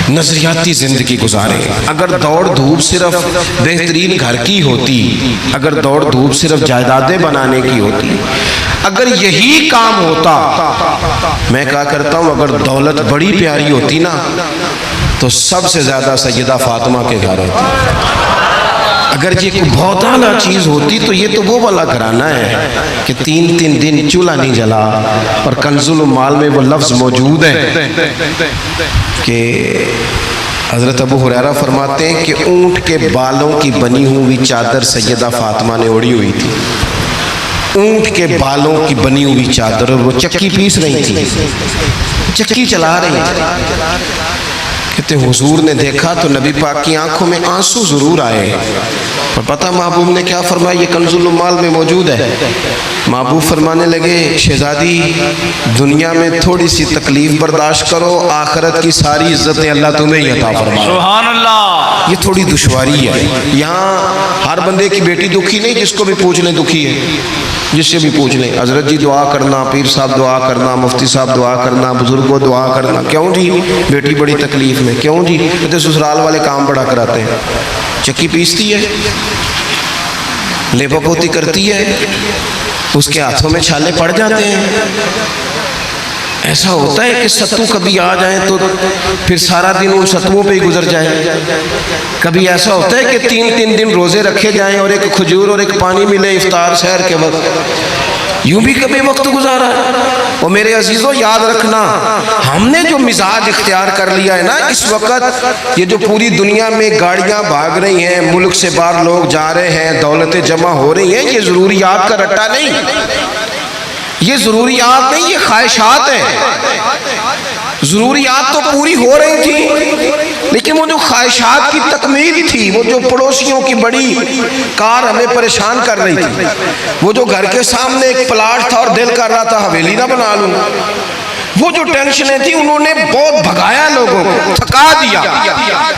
نظریاتی زندگی گزاریں. اگر دوڑ دھوپ صرف بہترین گھر کی ہوتی، اگر دوڑ دھوپ صرف جائیدادیں بنانے کی ہوتی، اگر یہی کام ہوتا، میں کہا کرتا ہوں اگر دولت بڑی پیاری ہوتی نا تو سب سے زیادہ سیدہ فاطمہ کے گھر ہوتی. اگر یہ کوئی بہت اعلیٰ چیز ہوتی تو یہ تو وہ والا گھرانہ ہے کہ 3 دن چولہا نہیں جلا. اور کنز المال میں وہ لفظ موجود ہے کہ حضرت ابو ہریرہ فرماتے ہیں کہ اونٹ کے بالوں کی بنی ہوئی چادر سیدہ فاطمہ نے اوڑھی ہوئی تھی. اونٹ کے بالوں کی بنی ہوئی چادر، اور وہ چکی پیس رہی تھی، چکی چلا رہی تھی. کہتے حضور نے دیکھا تو نبی پاک کی آنکھوں میں آنسو ضرور آئے. اور پتہ محبوب نے کیا فرمایا؟ یہ کنز المال میں موجود ہے. محبوب فرمانے لگے شہزادی دنیا میں تھوڑی سی تکلیف برداشت کرو، آخرت کی ساری عزتیں اللہ تمہیں ہی عطا فرمائے. سبحان اللہ. یہ تھوڑی دشواری ہے. یہاں ہر بندے کی بیٹی دکھی نہیں، جس کو بھی پوچھ لیں دکھی ہے، جس سے بھی پوچھ لیں حضرت جی دعا کرنا، پیر صاحب دعا کرنا، مفتی صاحب دعا کرنا، بزرگوں دعا کرنا. کیوں جی؟ بیٹی بڑی تکلیف میں. کیوں جی؟ کہتے سسرال والے کام بڑا کراتے ہیں. چکی پیستی ہے، لیبا پوتی کرتی ہے، اس کے ہاتھوں میں چھالے پڑ جاتے ہیں. ایسا ہوتا ہے کہ ستو کبھی آ جائیں تو پھر سارا دن ان ستووں پہ ہی گزر جائے. کبھی ایسا ہوتا ہے کہ 3 دن روزے رکھے جائیں اور ایک کھجور اور ایک پانی ملے افطار سحر کے وقت. یوں بھی کبھی وقت گزارا. اور میرے عزیزوں یاد رکھنا، ہم نے جو مزاج اختیار کر لیا ہے نا اس وقت، یہ جو پوری دنیا میں گاڑیاں بھاگ رہی ہیں، ملک سے باہر لوگ جا رہے ہیں، دولتیں جمع ہو رہی ہیں، یہ ضروریات کا رٹا نہیں، یہ ضروریات نہیں، یہ خواہشات ہیں. ضروریات تو پوری ہو رہی تھی لیکن وہ جو خواہشات کی تکمیل تھی، وہ جو پڑوسیوں کی بڑی کار ہمیں پریشان کر رہی تھی، وہ جو گھر کے سامنے ایک پلاٹ تھا اور دل کر رہا تھا حویلی نہ بنا لوں، وہ جو ٹینشنیں تھی انہوں نے بہت بھگایا، لوگوں کو تھکا دیا.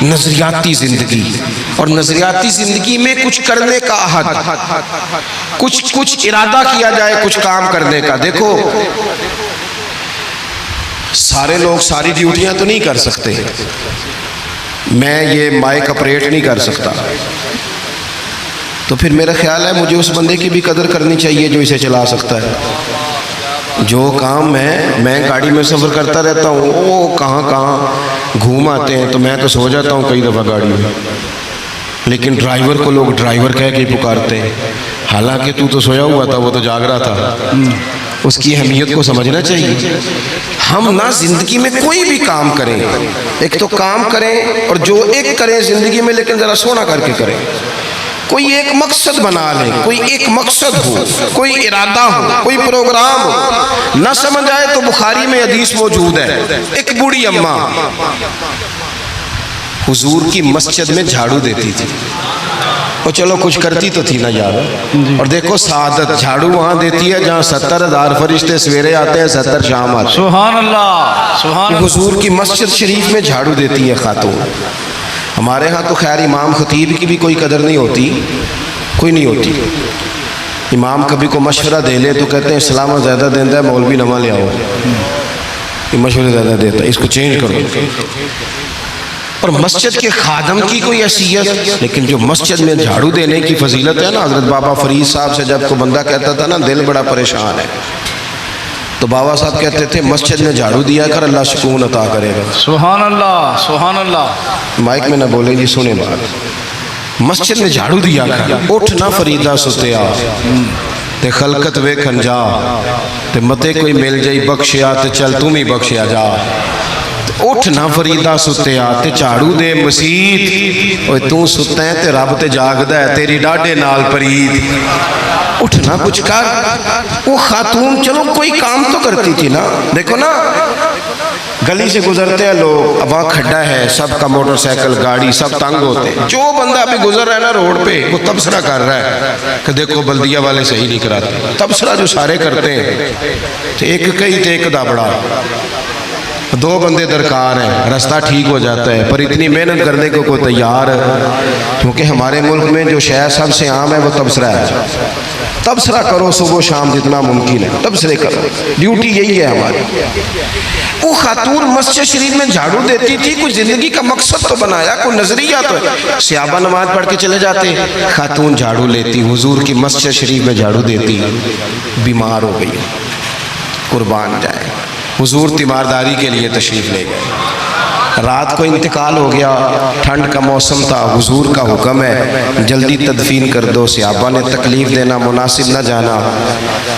نظریاتی زندگی، اور نظریاتی زندگی میں کچھ کرنے کا عہد، کچھ ارادہ کیا جائے کچھ کام کرنے کا. دیکھو سارے لوگ ساری ڈیوٹیاں تو نہیں کر سکتے. میں یہ مائک اپریٹ نہیں کر سکتا، تو پھر میرا خیال ہے مجھے اس بندے کی بھی قدر کرنی چاہیے جو اسے چلا سکتا ہے. جو کام میں گاڑی میں سفر کرتا رہتا ہوں، وہ کہاں گھوم آتے ہیں تو میں تو سو جاتا ہوں کئی دفعہ گاڑی میں، لیکن ڈرائیور کو لوگ ڈرائیور کہہ کے پکارتے ہیں، حالانکہ تو سویا ہوا تھا، وہ تو جاگ رہا تھا. اس کی اہمیت کو سمجھنا چاہیے. ہم نہ زندگی میں کوئی بھی کام کریں، ایک تو کام کریں اور جو ایک کریں زندگی میں، لیکن ذرا سونا کر کے کریں. کوئی ایک مقصد بنا لیں، کوئی ایک مقصد ہو، کوئی ارادہ ہو، کوئی پروگرام ہو. نہ سمجھ آئے تو بخاری میں حدیث موجود ہے، ایک بوڑھی اماں حضور کی مسجد میں جھاڑو دیتی تھی. اور چلو کچھ کرتی تو تھی نا یار. اور دیکھو سعادت جھاڑو وہاں دیتی ہے جہاں 70,000 فرشتے سویرے آتے ہیں، 70 شام آتے ہیں. سبحان اللہ. سبحان اللہ. حضور کی مسجد شریف میں جھاڑو دیتی ہے خاتون. ہمارے ہاں تو خیر امام خطیب کی بھی کوئی قدر نہیں ہوتی، کوئی نہیں ہوتی. امام کبھی کو مشورہ دے لے تو کہتے ہیں اسلام زیادہ دیتا ہے، مولوی نواں لے آؤ، یہ مشورے زیادہ دیتا ہے، اس کو چینج کرو. اور مسجد کے خادم کی کوئی حیثیت، لیکن جو مسجد میں جھاڑو دینے کی فضیلت ہے نا، حضرت بابا فرید صاحب سے جب کو بندہ کہتا تھا نا دل بڑا پریشان ہے، تو بابا صاحب کہتے تھے مسجد میں جھاڑو دیا کر، اللہ سکون عطا کرے گا. سبحان اللہ. سبحان اللہ. مائک میں نہ بولیں جی، سنیں بات. مسجد میں جھاڑو دیا کر. اٹھ نہ فریدہ ستیا تے خلقت ویکھن جا، تے متے کوئی مل جائی بخشیا تے چل تم ہی بخشیا جا. اٹھ نہ فریدہ ستیا تے جھاڑو دے مسیت، اوے تو ستا ہے تے رب تے جاگدا ہے، تیری ڈاڈے نال پرید. اٹھنا کچھ کر. وہ خاتون چلو کوئی کام تو کرتی تھی نا. دیکھو نا گلی سے گزرتے ہیں لوگ، اب وہاں کھڈا ہے، سب کا موٹر سائیکل گاڑی سب تنگ ہوتے ہیں. جو بندہ ابھی گزر رہا ہے نا روڈ پہ، وہ تبصرہ کر رہا ہے کہ دیکھو بلدیہ والے صحیح نہیں کراتے. تبصرہ جو سارے کرتے ہیں، ایک کئی تے ایک دابڑا، 2 بندے درکار ہیں، رستہ ٹھیک ہو جاتا ہے. پر اتنی محنت کرنے کو کوئی تیار ہے، کیونکہ ہمارے ملک میں جو شے سب سے عام ہے وہ تبصرہ ہے. تبصرہ کرو صبح و شام جتنا ممکن ہے، تبصرے کرو، ڈیوٹی یہی ہے ہماری۔ وہ خاتون مسجد شریف میں جھاڑو دیتی تھی، کوئی زندگی کا مقصد تو بنایا، کوئی نظریہ تو ہے۔ صحابہ نماز پڑھ کے چلے جاتے، خاتون جھاڑو لیتی، حضور کی مسجد شریف میں جھاڑو دیتی، بیمار ہو گئی، قربان جائے، حضور تیمارداری کے لیے تشریف لے گئے، رات کو انتقال ہو گیا، ٹھنڈ کا موسم تھا، حضور کا حکم ہے جلدی تدفین کر دو، صحابہ نے تکلیف دینا مناسب نہ جانا،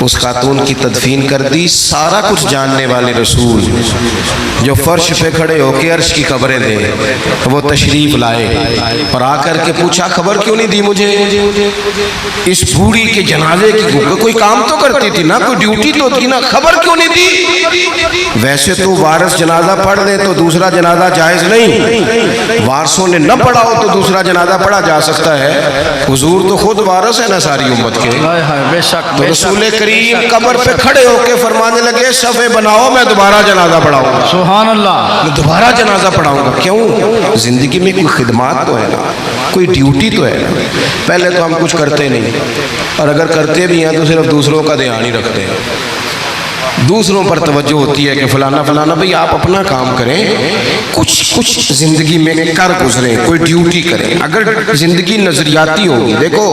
اس خاتون کی تدفین کر دی۔ سارا کچھ جاننے والے رسول جو فرش پہ کھڑے ہو کے عرش کی خبریں دے، وہ تشریف لائے اور آ کر کے پوچھا خبر کیوں نہیں دی مجھے؟ اس بوڑھی کے جنازے کی کوئی کام تو کرتی تھی نا، کوئی ڈیوٹی تو تھی نا، خبر کیوں نہیں دی؟ ویسے تو وارث جنازہ پڑھ لے تو دوسرا جنازہ جائز نہیں، وارثوں نے نہ پڑھا ہو تو دوسرا جنازہ پڑھا جا سکتا ہے، حضور تو خود وارث ہے نا ساری امت کے۔ بے شک تو رسول کریم قبر پہ کھڑے ہو کے فرمانے لگے صفے بناؤ، میں دوبارہ جنازہ پڑھاؤں گا، سبحان اللہ، میں دوبارہ جنازہ پڑھاؤں گا۔ کیوں؟ زندگی میں کوئی خدمات تو ہے نا، کوئی ڈیوٹی تو ہے نا۔ پہلے تو ہم کچھ کرتے نہیں، اور اگر کرتے بھی ہیں تو صرف دوسروں کا دھیان ہی رکھتے ہیں، دوسروں پر توجہ ہوتی ہے کہ فلانا فلانا، بھئی آپ اپنا کام کریں، کچھ زندگی میں کر گزریں، کوئی ڈیوٹی کریں۔ اگر زندگی نظریاتی ہوگی، دیکھو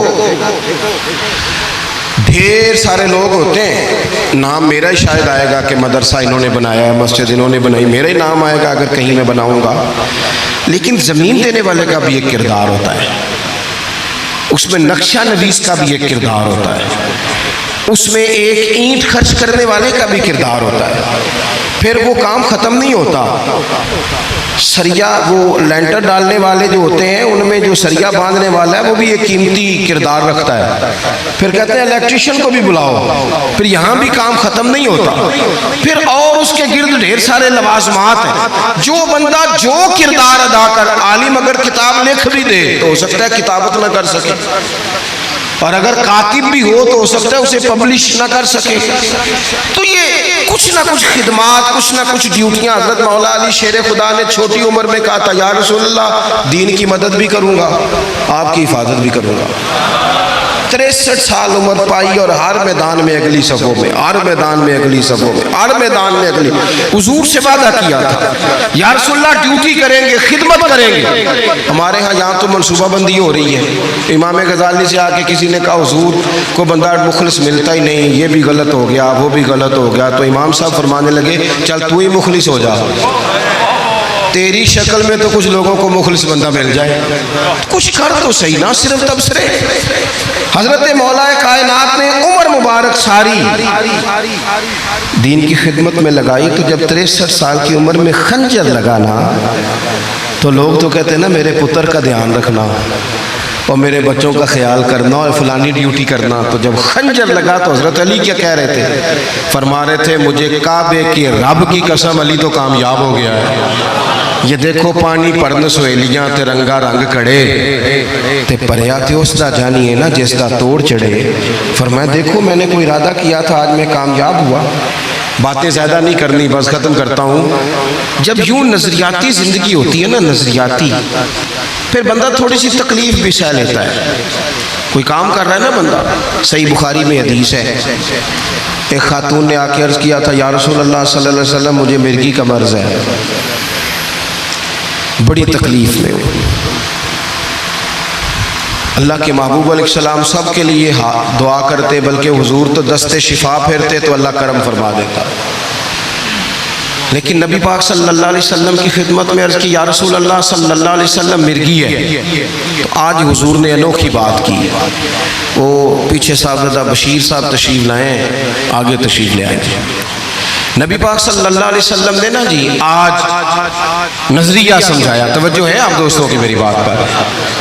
ڈھیر سارے لوگ ہوتے ہیں، نام میرا ہی شاید آئے گا کہ مدرسہ انہوں نے بنایا ہے، مسجد انہوں نے بنائی، میرا ہی نام آئے گا اگر کہیں میں بناؤں گا، لیکن زمین دینے والے کا بھی ایک کردار ہوتا ہے، اس میں نقشہ نویس کا بھی ایک کردار ہوتا ہے، اس میں ایک اینٹ خرچ کرنے والے کا بھی کردار ہوتا ہے۔ پھر وہ کام ختم نہیں ہوتا، سریا وہ لینٹر ڈالنے والے جو ہوتے ہیں ان میں جو سریا باندھنے والا ہے وہ بھی ایک قیمتی کردار رکھتا ہے۔ پھر کہتے ہیں الیکٹریشین کو بھی بلاؤ، پھر یہاں بھی کام ختم نہیں ہوتا، پھر اور اس کے گرد ڈھیر سارے لوازمات ہیں۔ جو بندہ جو کردار ادا کر، عالم اگر کتاب لکھ بھی دے تو ہو سکتا ہے کتابت نہ کر سکے، اور اگر کاتب بھی ہو سکتا ہے اسے پبلش نہ کر سکے۔ تو یہ کچھ نہ کچھ خدمات، کچھ نہ کچھ ڈیوٹیاں۔ حضرت مولا علی شیر خدا نے چھوٹی عمر میں کہا تھا یا رسول اللہ دین کی مدد بھی کروں گا، آپ کی حفاظت بھی کروں گا۔ 63 سال عمر پائی اور ہر میدان میں اگلی صفوں میں، ہر میدان میں اگلی صفوں میں، ہر میدان میں اگلی۔ حضور سے وعدہ کیا تھا یا رسول اللہ ڈیوٹی کریں گے، خدمت کریں گے۔ ہمارے ہاں یہاں تو منصوبہ بندی ہو رہی ہے، امام غزالی سے آ کے کسی نے کہا حضور کو بندہ مخلص ملتا ہی نہیں، یہ بھی غلط ہو گیا وہ بھی غلط ہو گیا، تو امام صاحب فرمانے لگے چل تو ہی مخلص ہو جا، تیری شکل میں تو کچھ لوگوں کو مخلص بندہ مل جائے، کچھ کر تو صحیح نا، صرف تبصرے۔ حضرت مولا کائنات نے عمر مبارک ساری دین کی خدمت میں لگائی، تو جب 63 سال کی عمر میں خنجر لگانا تو لوگ تو کہتے ہیں نا میرے پتر کا دھیان رکھنا اور میرے بچوں کا خیال کرنا اور فلانی ڈیوٹی کرنا۔ تو جب خنجر لگا تو حضرت علی کیا کہہ رہے تھے؟ فرما رہے تھے مجھے کعبے کی رب کی قسم علی تو کامیاب ہو گیا ہے، یہ دیکھو پانی پڑن سہیلیاں تے رنگا رنگ کڑے تے پریا تے اس دا جانیے نا جس دا توڑ چڑھے۔ فرمایا دیکھو میں نے کوئی ارادہ کیا تھا، آج میں کامیاب ہوا۔ باتیں زیادہ نہیں کرنی، بس ختم کرتا ہوں۔ جب یوں نظریاتی زندگی ہوتی ہے نا، نظریاتی، پھر بندہ تھوڑی سی تکلیف بھی سہ لیتا ہے۔ کوئی کام کر رہا ہے نا بندہ، صحیح بخاری میں حدیث ہے، ایک خاتون نے آ کے عرض کیا تھا یا رسول اللہ صلی اللہ علیہ وسلم مجھے مرگی کا مرض ہے، بڑی تکلیف میں ہوں۔ اللہ کے محبوب علیہ السلام سب کے لیے دعا کرتے، بلکہ حضور تو دست شفا پھیرتے تو اللہ کرم فرما دیتا، لیکن نبی پاک صلی اللہ علیہ وسلم کی خدمت میں عرض کی یا رسول اللہ صلی اللہ علیہ وسلم مرگی ہے۔ تو آج حضور نے انوکھی بات کی، وہ پیچھے صاحبزادہ بشیر صاحب تشریف لائیں، آگے تشریف لے آئیں۔ نبی پاک صلی اللہ علیہ وسلم نے نا جی آج نظریہ سمجھایا، توجہ ہے آپ دوستوں کی میری بات پر۔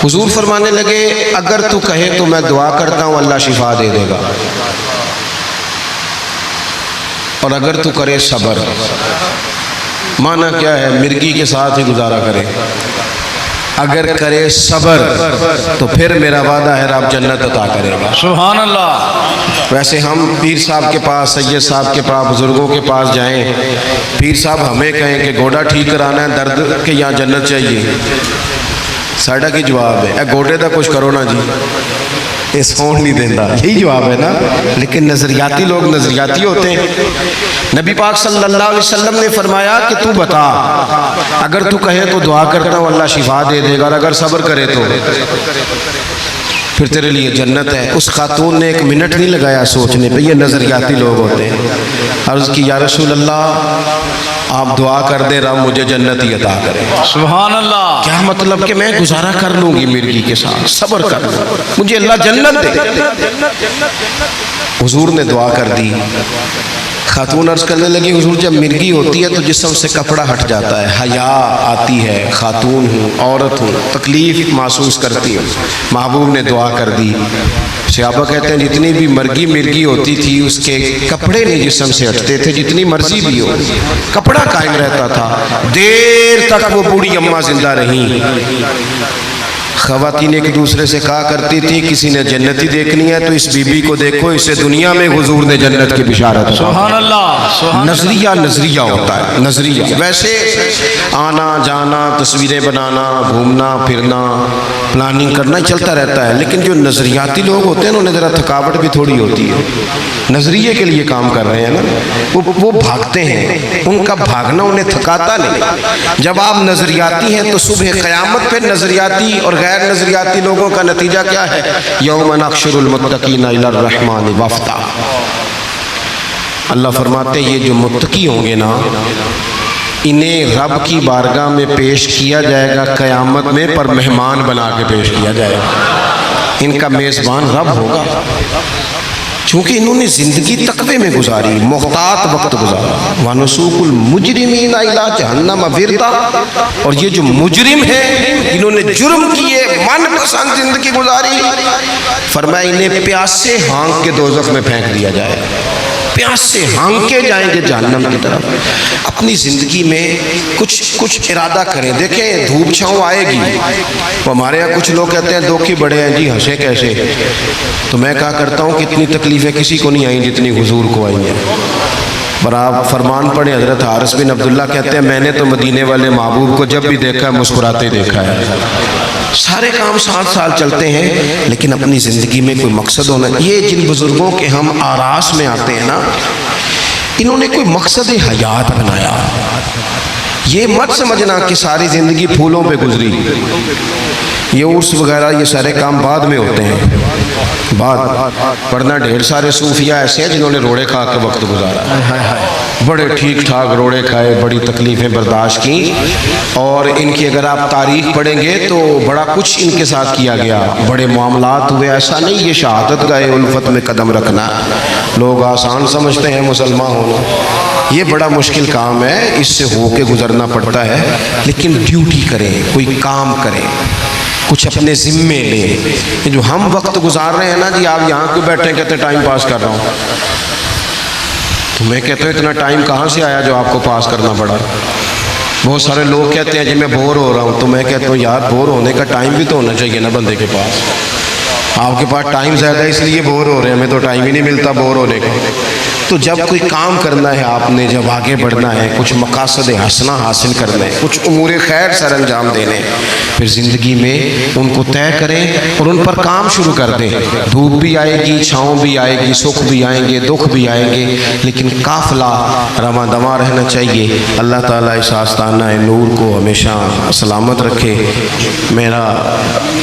حضور فرمانے لگے اگر تو کہے تو میں دعا کرتا ہوں اللہ شفا دے دے گا، اور اگر تو کرے صبر، معنی کیا ہے؟ مرگی کے ساتھ ہی گزارا کرے، اگر کرے صبر تو پھر میرا وعدہ ہے رب جنت عطا کرے گا۔ سبحان اللہ۔ ویسے ہم پیر صاحب کے پاس، سید صاحب کے پاس، بزرگوں کے پاس جائیں، پیر صاحب ہمیں کہیں کہ گوڑا ٹھیک کرانا ہے درد کے یہاں جنت چاہیے، ساڑھا کی جواب ہے اے گوڑے دا کچھ کرو نا جی، یہ سون نہیں دینا، یہی جواب ہے نا. لیکن نظریاتی لوگ نظریاتی ہوتے ہیں. نبی پاک صلی اللہ علیہ وسلم نے فرمایا کہ تو بتا، اگر تو کہے تو دعا کرتا ہوں اللہ شفا دے دے گا، اور اگر صبر کرے تو پھر تیرے لیے جنت ہے. اس خاتون نے 1 منٹ نہیں لگایا سوچنے پہ. یہ نظریاتی لوگ ہوتے ہیں. عرض کی یا رسول اللہ آپ دعا کر دیں رب مجھے جنت ہی عطا کرے. سبحان اللہ. کیا مطلب کہ میں گزارا کر لوں گی مرغی کے ساتھ، صبر کر لوں، مجھے اللہ جنت دے. حضور نے دعا کر دی. خاتون عرض کرنے لگی حضور جب مرغی ہوتی ہے تو جسم سے کپڑا ہٹ جاتا ہے، حیا آتی ہے، خاتون ہوں، عورت ہوں، تکلیف محسوس کرتی ہوں. محبوب نے دعا کر دی. صحابہ کہتے ہیں جتنی بھی مرغی ہوتی تھی اس کے کپڑے نہیں جسم سے ہٹتے تھے، جتنی مرضی بھی ہو کپڑا قائم رہتا تھا. دیر تک وہ بوڑھی اماں زندہ رہیں. خواتین ایک دوسرے سے کہا کرتی تھی کسی نے جنتی دیکھنی ہے تو اس بی بی کو دیکھو، اسے دنیا میں حضور نے جنت کی بشارت. سبحان اللہ. نظریہ ہوتا ہے، نظریہ. ویسے آنا جانا، تصویریں بنانا، گھومنا پھرنا، پلاننگ کرنا چلتا رہتا ہے. لیکن جو نظریاتی لوگ ہوتے ہیں انہیں ذرا تھکاوٹ بھی تھوڑی ہوتی ہے. نظریے کے لیے کام کر رہے ہیں نا، وہ بھاگتے ہیں، ان کا بھاگنا انہیں تھکاتا نہیں. جب آپ نظریاتی ہیں تو صبح قیامت پہ نظریاتی اور غیر نظریاتی لوگوں کا نتیجہ کیا ہے؟ یوم نحشر المتقین الی الرحمن وفدا. اللہ فرماتے ہیں یہ جو متقی ہوں گے نا انہیں رب کی بارگاہ میں پیش کیا جائے گا قیامت میں، پر مہمان بنا کے پیش کیا جائے گا. ان کا میزبان رب ہوگا، چونکہ انہوں نے زندگی تقوی میں گزاری، محتاط وقت گزارا. وَنُسُوقُ الْمُجْرِمِينَ إِلَىٰ جَهَنَّمَ وِرْدًا. اور یہ جو مجرم ہیں انہوں نے جرم کیے، من پسند زندگی گزاری، فرمایا انہیں پیاسے ہانک کے دوزخ میں پھینک دیا جائے. پیاس سے ہانکے جائیں گے جہنم کی طرف. اپنی زندگی میں کچھ ارادہ کریں. دیکھیں دھوپ چھاؤں آئے گی. ہمارے یہاں کچھ لوگ کہتے ہیں دھوکے بڑے ہیں جی، ہنسے کیسے. تو میں کہا کرتا ہوں کہ اتنی تکلیفیں کسی کو نہیں آئیں جتنی حضور کو آئی ہیں. پر آپ فرمان پڑھیں. حضرت حارث بن عبداللہ کہتے ہیں میں نے تو مدینے والے محبوب کو جب بھی دیکھا ہے مسکراتے دیکھا ہے. سارے کام 7 سال چلتے ہیں لیکن اپنی زندگی میں کوئی مقصد ہونا. یہ جن بزرگوں کے ہم آراس میں آتے ہیں نا، انہوں نے کوئی مقصد حیات بنایا. یہ مت سمجھنا کہ ساری زندگی پھولوں پہ گزری. یہ عرس وغیرہ یہ سارے کام بعد میں ہوتے ہیں. ورنہ ڈھیر سارے صوفیاء ایسے ہیں جنہوں نے روڑے کھا کے وقت گزارا، بڑے ٹھیک ٹھاک روڑے کھائے، بڑی تکلیفیں برداشت کی. اور ان کی اگر آپ تاریخ پڑھیں گے تو بڑا کچھ ان کے ساتھ کیا گیا، بڑے معاملات ہوئے. ایسا نہیں یہ شہادت گاہ الفت میں قدم رکھنا لوگ آسان سمجھتے ہیں مسلمان ہونا. یہ بڑا مشکل کام ہے، اس سے ہو کے گزرنا پڑتا ہے. لیکن ڈیوٹی کریں، کوئی کام کریں، کچھ اپنے ذمے لیں. جو ہم وقت گزار رہے ہیں نا جی، آپ یہاں کیوں بیٹھے کہتے ٹائم پاس کر رہا ہوں. تو میں کہتا ہوں اتنا ٹائم کہاں سے آیا جو آپ کو پاس کرنا پڑا. بہت سارے لوگ کہتے ہیں جی میں بور ہو رہا ہوں. تو میں کہتا ہوں یار بور ہونے کا ٹائم بھی تو ہونا چاہیے نا بندے کے پاس. آپ کے پاس ٹائم زیادہ ہے اس لیے بور ہو رہے ہیں، ہمیں تو ٹائم ہی نہیں ملتا بور ہونے کا. تو جب کوئی کام کرنا ہے آپ نے، جب آگے بڑھنا ہے، کچھ مقاصد حسنہ حاصل کرنا ہے، کچھ امور خیر سر انجام دینے، پھر زندگی میں ان کو طے کریں اور ان پر کام شروع کر دیں. دھوپ بھی آئے گی، چھاؤں بھی آئے گی، سکھ بھی آئیں گے، دکھ بھی آئیں گے، لیکن قافلہ رواں دواں رہنا چاہیے. اللہ تعالیٰ اس آستانہ نور کو ہمیشہ سلامت رکھے. میرا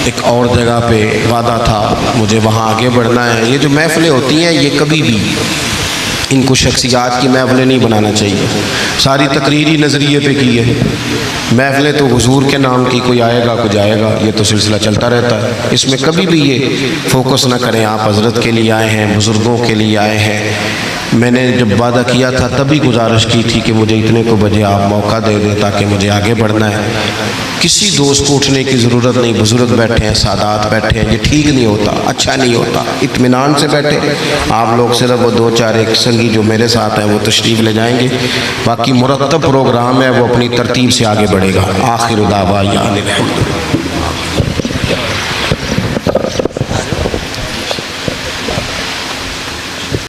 ایک اور جگہ پہ وعدہ تھا، مجھے وہاں آگے بڑھنا ہے. یہ جو محفلیں ہوتی ہیں یہ کبھی بھی ان کو شخصیات کی محفلیں نہیں بنانا چاہیے. ساری تقریری نظریے پہ کی ہے. محفلیں تو حضور کے نام کی، کوئی آئے گا کوئی جائے گا، یہ تو سلسلہ چلتا رہتا ہے. اس میں کبھی بھی یہ فوکس نہ کریں آپ حضرت کے لیے آئے ہیں، بزرگوں کے لیے آئے ہیں. میں نے جب وعدہ کیا تھا تبھی گزارش کی تھی کہ مجھے اتنے کو بجے آپ موقع دے دیں تاکہ مجھے آگے بڑھنا ہے. کسی دوست کو اٹھنے کی ضرورت نہیں. بزرگ بیٹھے ہیں، سادات بیٹھے ہیں، یہ ٹھیک نہیں ہوتا، اچھا نہیں ہوتا. اطمینان سے بیٹھے. آپ لوگ صرف وہ 2-4 ایک سنگی جو میرے ساتھ ہیں وہ تشریف لے جائیں گے. باقی مرتب پروگرام ہے وہ اپنی ترتیب سے آگے بڑھے گا. آخر دعوانا الحمدللہ.